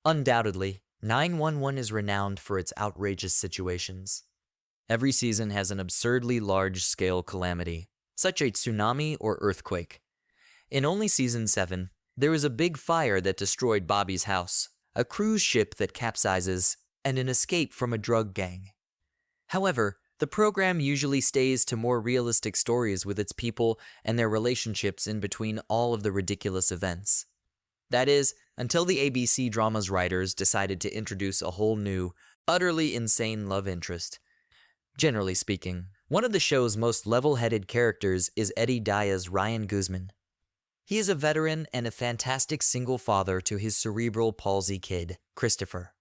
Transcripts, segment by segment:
Undoubtedly, 911 is renowned for its outrageous situations. Every season has an absurdly large-scale calamity, such as a tsunami or earthquake. In only season 7, there was a big fire that destroyed Bobby's house, a cruise ship that capsizes, and an escape from a drug gang. However, the program usually stays to more realistic stories with its people and their relationships in between all of the ridiculous events. That is, until the ABC drama's writers decided to introduce a whole new, utterly insane love interest. Generally speaking, one of the show's most level-headed characters is Eddie Diaz's Ryan Guzman. He is a veteran and a fantastic single father to his cerebral palsy kid, Christopher.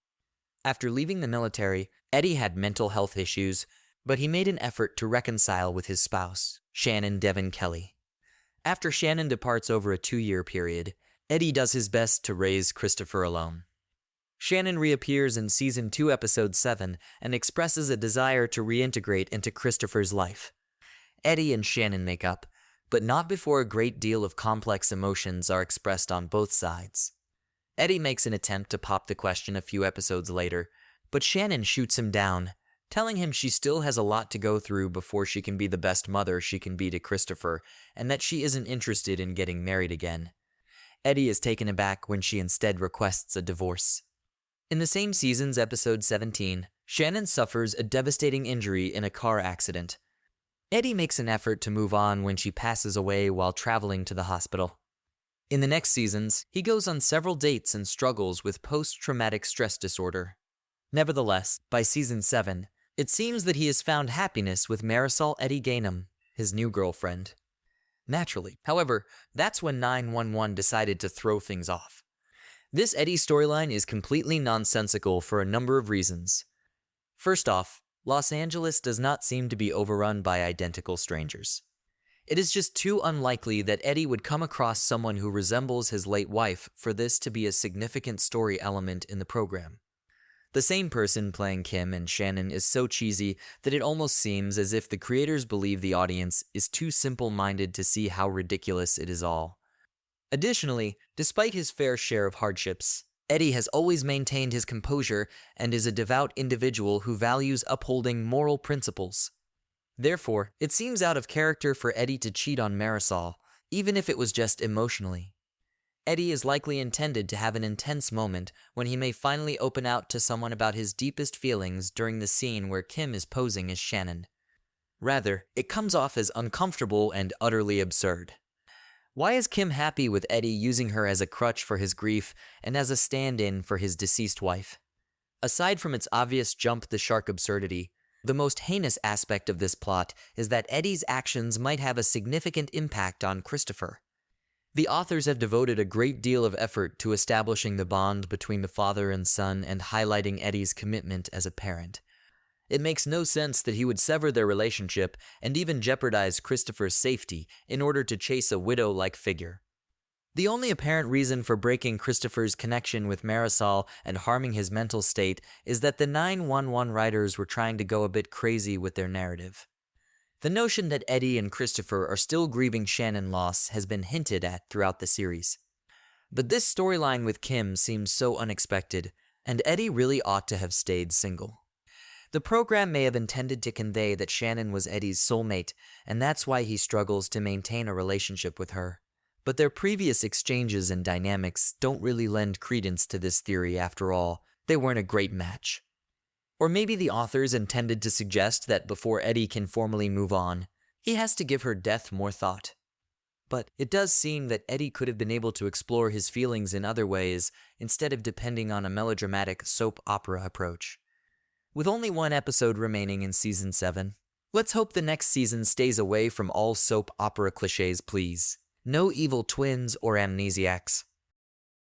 After leaving the military, Eddie had mental health issues, but he made an effort to reconcile with his spouse, Shannon Devon Kelly. After Shannon departs over a 2-year period, Eddie does his best to raise Christopher alone. Shannon reappears in Season 2, Episode 7, and expresses a desire to reintegrate into Christopher's life. Eddie and Shannon make up, but not before a great deal of complex emotions are expressed on both sides. Eddie makes an attempt to pop the question a few episodes later, but Shannon shoots him down, telling him she still has a lot to go through before she can be the best mother she can be to Christopher, and that she isn't interested in getting married again. Eddie is taken aback when she instead requests a divorce. In the same season's episode 17, Shannon suffers a devastating injury in a car accident. Eddie makes an effort to move on when she passes away while traveling to the hospital. In the next seasons, he goes on several dates and struggles with post-traumatic stress disorder. Nevertheless, by season 7, it seems that he has found happiness with Marisol Eddie Gainham, his new girlfriend. Naturally, however, that's when 911 decided to throw things off. This Eddie storyline is completely nonsensical for a number of reasons. First off, Los Angeles does not seem to be overrun by identical strangers. It is just too unlikely that Eddie would come across someone who resembles his late wife for this to be a significant story element in the program. The same person playing Kim and Shannon is so cheesy that it almost seems as if the creators believe the audience is too simple-minded to see how ridiculous it is all. Additionally, despite his fair share of hardships, Eddie has always maintained his composure and is a devout individual who values upholding moral principles. Therefore, it seems out of character for Eddie to cheat on Marisol, even if it was just emotionally. Eddie is likely intended to have an intense moment when he may finally open out to someone about his deepest feelings during the scene where Kim is posing as Shannon. Rather, it comes off as uncomfortable and utterly absurd. Why is Kim happy with Eddie using her as a crutch for his grief and as a stand-in for his deceased wife? Aside from its obvious jump-the-shark absurdity, the most heinous aspect of this plot is that Eddie's actions might have a significant impact on Christopher. The authors have devoted a great deal of effort to establishing the bond between the father and son and highlighting Eddie's commitment as a parent. It makes no sense that he would sever their relationship and even jeopardize Christopher's safety in order to chase a widow-like figure. The only apparent reason for breaking Christopher's connection with Marisol and harming his mental state is that the 911 writers were trying to go a bit crazy with their narrative. The notion that Eddie and Christopher are still grieving Shannon's loss has been hinted at throughout the series. But this storyline with Kim seems so unexpected, and Eddie really ought to have stayed single. The program may have intended to convey that Shannon was Eddie's soulmate, and that's why he struggles to maintain a relationship with her. But their previous exchanges and dynamics don't really lend credence to this theory after all. They weren't a great match. Or maybe the authors intended to suggest that before Eddie can formally move on, he has to give her death more thought. But it does seem that Eddie could have been able to explore his feelings in other ways instead of depending on a melodramatic soap opera approach. With only one episode remaining in Season 7, let's hope the next season stays away from all soap opera cliches, please. No evil twins or amnesiacs.